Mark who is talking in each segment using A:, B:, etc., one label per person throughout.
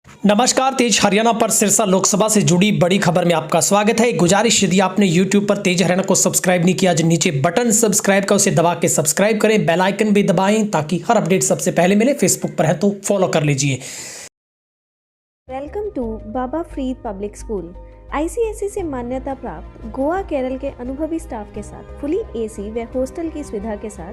A: नमस्कार। तेज हरियाणा पर सिरसा लोकसभा से जुड़ी बड़ी खबर में आपका स्वागत है। गुजारिश, यदि आपने YouTube पर तेज हरियाणा को सब्सक्राइब नहीं किया, जो नीचे बटन सब्सक्राइब का उसे दबा के सब्सक्राइब करें, बेल आइकन भी दबाएं ताकि हर अपडेट सबसे पहले मिले। फेसबुक पर है तो फॉलो कर लीजिए।
B: Welcome to Baba Farid public school. ICSE से मान्यता प्राप्त गोवा केरल के अनुभवी स्टाफ के साथ फुली AC व हॉस्टल की सुविधा के साथ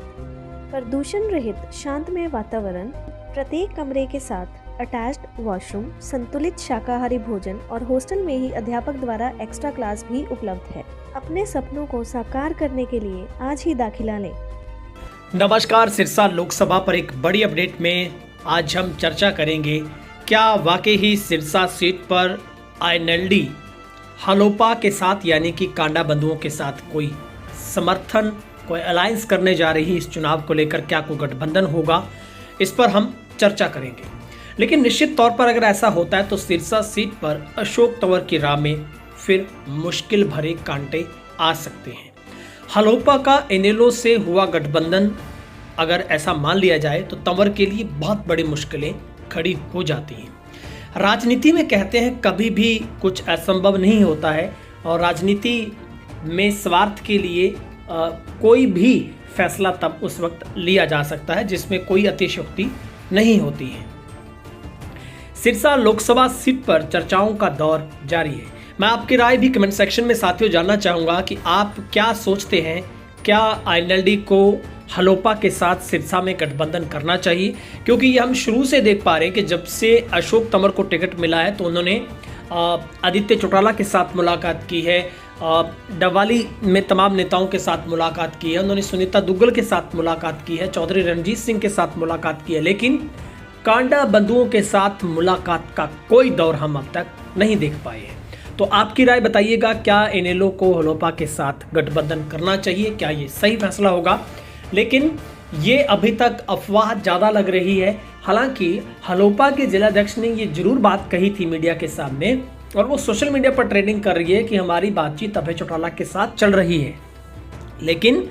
B: प्रदूषण रहित शांतमय वातावरण, प्रत्येक कमरे के साथ अटैच्ड वॉशरूम, संतुलित शाकाहारी भोजन और हॉस्टल में ही अध्यापक द्वारा एक्स्ट्रा क्लास भी उपलब्ध है। अपने सपनों को साकार करने के लिए आज ही दाखिला लें।
A: नमस्कार। सिरसा लोकसभा पर एक बड़ी अपडेट में आज हम चर्चा करेंगे, क्या वाकई ही सिरसा सीट पर INLD हलोपा के साथ यानी कि कांडा बंधुओं के साथ कोई समर्थन, कोई अलायंस करने जा रही इस चुनाव को लेकर क्या कोई गठबंधन होगा, इस पर हम चर्चा करेंगे। लेकिन निश्चित तौर पर अगर ऐसा होता है तो सिरसा सीट पर अशोक तंवर की राह में फिर मुश्किल भरे कांटे आ सकते हैं। हलोपा का इनेलो से हुआ गठबंधन अगर ऐसा मान लिया जाए तो तंवर के लिए बहुत बड़ी मुश्किलें खड़ी हो जाती हैं। राजनीति में कहते हैं कभी भी कुछ असंभव नहीं होता है, और राजनीति में स्वार्थ के लिए कोई भी फैसला तब उस वक्त लिया जा सकता है जिसमें कोई अतिशयोक्ति नहीं होती है। सिरसा लोकसभा सीट पर चर्चाओं का दौर जारी है। मैं आपकी राय भी कमेंट सेक्शन में साथियों जानना चाहूँगा कि आप क्या सोचते हैं, क्या INLD को हलोपा के साथ सिरसा में गठबंधन करना चाहिए? क्योंकि ये हम शुरू से देख पा रहे हैं कि जब से अशोक तंवर को टिकट मिला है तो उन्होंने आदित्य चौटाला के साथ मुलाकात की है, डवाली में तमाम नेताओं के साथ मुलाकात की है, उन्होंने सुनीता दुग्गल के साथ मुलाकात की है, चौधरी रणजीत सिंह के साथ मुलाकात की है, लेकिन कांडा बंधुओं के साथ मुलाकात का कोई दौर हम अब तक नहीं देख पाए हैं। तो आपकी राय बताइएगा, क्या इनेलो को हलोपा के साथ गठबंधन करना चाहिए? क्या ये सही फैसला होगा? लेकिन ये अभी तक अफवाह ज़्यादा लग रही है। हालांकि हलोपा के जिलाध्यक्ष ने ये जरूर बात कही थी मीडिया के सामने, और वो सोशल मीडिया पर ट्रेंडिंग कर रही है कि हमारी बातचीत अभय चौटाला के साथ चल रही है। लेकिन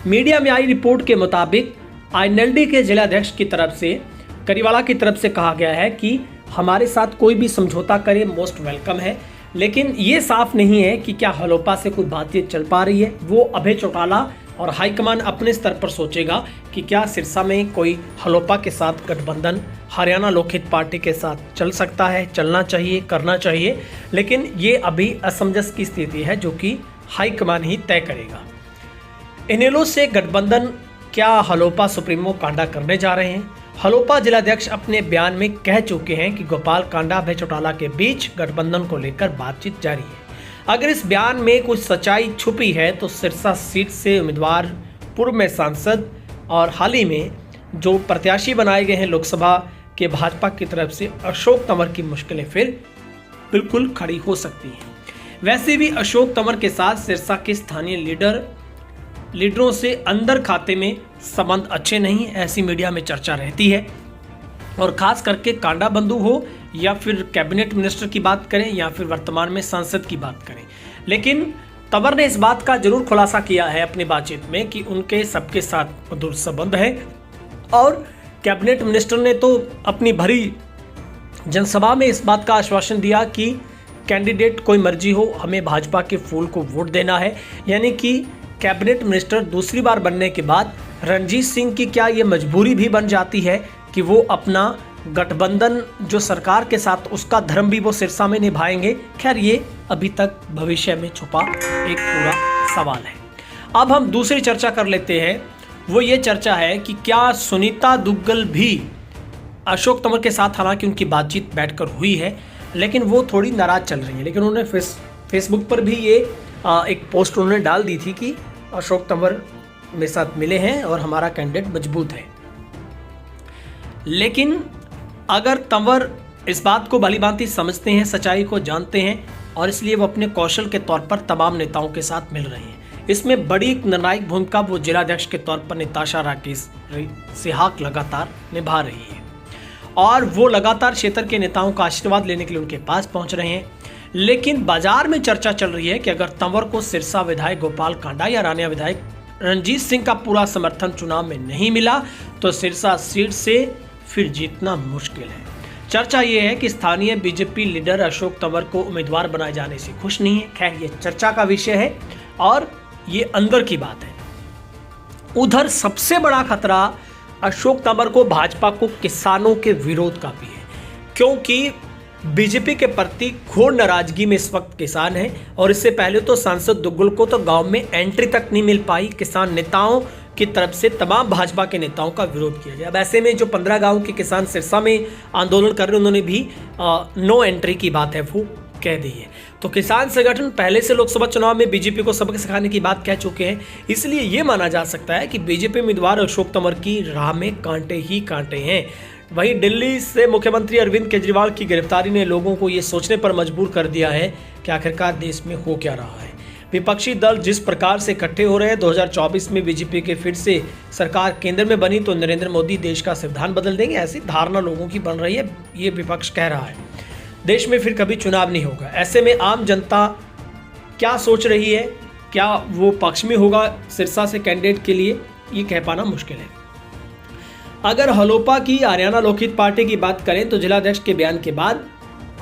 A: मीडिया में आई रिपोर्ट के मुताबिक INLD के जिलाध्यक्ष की तरफ से, करीवाला की तरफ से कहा गया है कि हमारे साथ कोई भी समझौता करे मोस्ट वेलकम है। लेकिन ये साफ नहीं है कि क्या हलोपा से कोई बातचीत चल पा रही है। वो अभय चौटाला और हाईकमान अपने स्तर पर सोचेगा कि क्या सिरसा में कोई हलोपा के साथ गठबंधन हरियाणा लोकहित पार्टी के साथ चल सकता है, चलना चाहिए, करना चाहिए। लेकिन ये अभी असमंजस की स्थिति है जो कि हाईकमान ही तय करेगा। इनेलो से गठबंधन क्या हलोपा सुप्रीमो कांडा करने जा रहे हैं? हलोपा जिलाध्यक्ष अपने बयान में कह चुके हैं कि गोपाल कांडा अभय चौटाला के बीच गठबंधन को लेकर बातचीत जारी है। अगर इस बयान में कुछ सच्चाई छुपी है तो सिरसा सीट से उम्मीदवार, पूर्व में सांसद और हाल ही में जो प्रत्याशी बनाए गए हैं लोकसभा के भाजपा की तरफ से, अशोक तंवर की मुश्किलें फिर बिल्कुल खड़ी हो सकती हैं। वैसे भी अशोक तंवर के साथ सिरसा के स्थानीय लीडरों से अंदर खाते में संबंध अच्छे नहीं, ऐसी मीडिया में चर्चा रहती है। और खास करके कांडा बंधु हो या फिर कैबिनेट मिनिस्टर की बात करें या फिर वर्तमान में सांसद की बात करें, लेकिन तंवर ने इस बात का जरूर खुलासा किया है अपनी बातचीत में कि उनके सबके साथ मधुर संबंध है। और कैबिनेट मिनिस्टर ने तो अपनी भरी जनसभा में इस बात का आश्वासन दिया कि कैंडिडेट कोई मर्जी हो, हमें भाजपा के फूल को वोट देना है। यानी कि कैबिनेट मिनिस्टर दूसरी बार बनने के बाद रणजीत सिंह की क्या ये मजबूरी भी बन जाती है कि वो अपना गठबंधन जो सरकार के साथ, उसका धर्म भी वो सिरसा में निभाएंगे? खैर, ये अभी तक भविष्य में छुपा एक पूरा सवाल है। अब हम दूसरी चर्चा कर लेते हैं। वो ये चर्चा है कि क्या सुनीता दुग्गल भी अशोक तंवर के साथ, हालांकि उनकी बातचीत बैठकर हुई है, लेकिन वो थोड़ी नाराज चल रही है। लेकिन उन्होंने फेसबुक पर भी ये एक पोस्ट उन्होंने डाल दी थी कि अशोक तंवर मेरे साथ मिले हैं और हमारा कैंडिडेट मजबूत है। लेकिन अगर तंवर इस बात को भलीभांति समझते हैं, सच्चाई को जानते हैं, और इसलिए वो अपने कौशल के तौर पर तमाम नेताओं के साथ मिल रहे हैं। इसमें बड़ी एक निर्णायक भूमिका वो जिलाध्यक्ष के तौर पर निताशा राकेश सिहाग लगातार निभा रही है, और वो लगातार क्षेत्र के नेताओं का आशीर्वाद लेने के लिए उनके पास पहुंच रहे हैं। लेकिन बाजार में चर्चा चल रही है कि अगर तंवर को सिरसा विधायक गोपाल कांडा या रानिया विधायक रणजीत सिंह का पूरा समर्थन चुनाव में नहीं मिला तो सिरसा सीट से फिर जीतना मुश्किल है। चर्चा ये है कि स्थानीय बीजेपी लीडर अशोक तंवर को उम्मीदवार बनाए जाने से खुश नहीं है। खैर, ये चर्चा का विषय है और ये अंदर की बात है। उधर सबसे बड़ा खतरा अशोक तंवर को भाजपा को किसानों के विरोध का भी है, क्योंकि बीजेपी के प्रति घोर नाराजगी में इस वक्त किसान हैं और इससे पहले तो सांसद दुग्गल को तो गांव में एंट्री तक नहीं मिल पाई। किसान नेताओं की तरफ से तमाम भाजपा के नेताओं का विरोध किया गया। अब ऐसे में जो 15 गांव के किसान सिरसा में आंदोलन कर रहे हैं, उन्होंने भी नो एंट्री की बात है वो कह दी है। तो किसान संगठन पहले से लोकसभा चुनाव में बीजेपी को सबक सिखाने की बात कह चुके हैं, इसलिए ये माना जा सकता है कि बीजेपी उम्मीदवार अशोक तंवर की राह में कांटे ही कांटे हैं। वहीं दिल्ली से मुख्यमंत्री अरविंद केजरीवाल की गिरफ्तारी ने लोगों को ये सोचने पर मजबूर कर दिया है कि आखिरकार देश में हो क्या रहा है। विपक्षी दल जिस प्रकार से इकट्ठे हो रहे हैं, 2024 में बीजेपी के फिर से सरकार केंद्र में बनी तो नरेंद्र मोदी देश का संविधान बदल देंगे, ऐसी धारणा लोगों की बन रही है। ये विपक्ष कह रहा है देश में फिर कभी चुनाव नहीं होगा। ऐसे में आम जनता क्या सोच रही है, क्या वो पक्ष में होगा सिरसा से कैंडिडेट के लिए, ये कह पाना मुश्किल है। अगर हलोपा की हरियाणा लोकहित पार्टी की बात करें तो जिलाध्यक्ष के बयान के बाद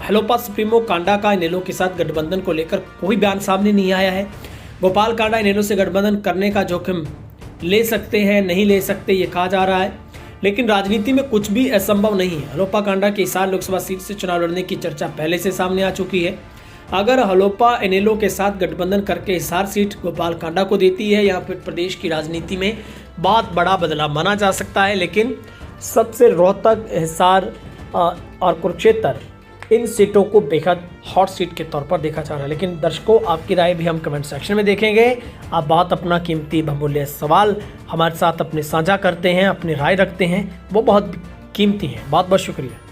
A: हलोपा सुप्रीमो कांडा का इनेलो के साथ गठबंधन को लेकर कोई बयान सामने नहीं आया है। गोपाल कांडा इनेलो से गठबंधन करने का जोखिम ले सकते हैं, नहीं ले सकते, ये कहा जा रहा है, लेकिन राजनीति में कुछ भी असंभव नहीं है। हलोपा कांडा के हिसार लोकसभा सीट से चुनाव लड़ने की चर्चा पहले से सामने आ चुकी है। अगर हलोपा इनेलो के साथ गठबंधन करके हिसार सीट गोपाल कांडा को देती है या फिर प्रदेश की राजनीति में बहुत बड़ा बदलाव माना जा सकता है। लेकिन सबसे रोहतक, हिसार और कुरुक्षेत्र, इन सीटों को बेहद हॉट सीट के तौर पर देखा जा रहा है। लेकिन दर्शकों, आपकी राय भी हम कमेंट सेक्शन में देखेंगे। आप बहुत अपना कीमती बहुमूल्य सवाल हमारे साथ अपने साझा करते हैं, अपनी राय रखते हैं, वो बहुत कीमती हैं। बहुत बहुत शुक्रिया।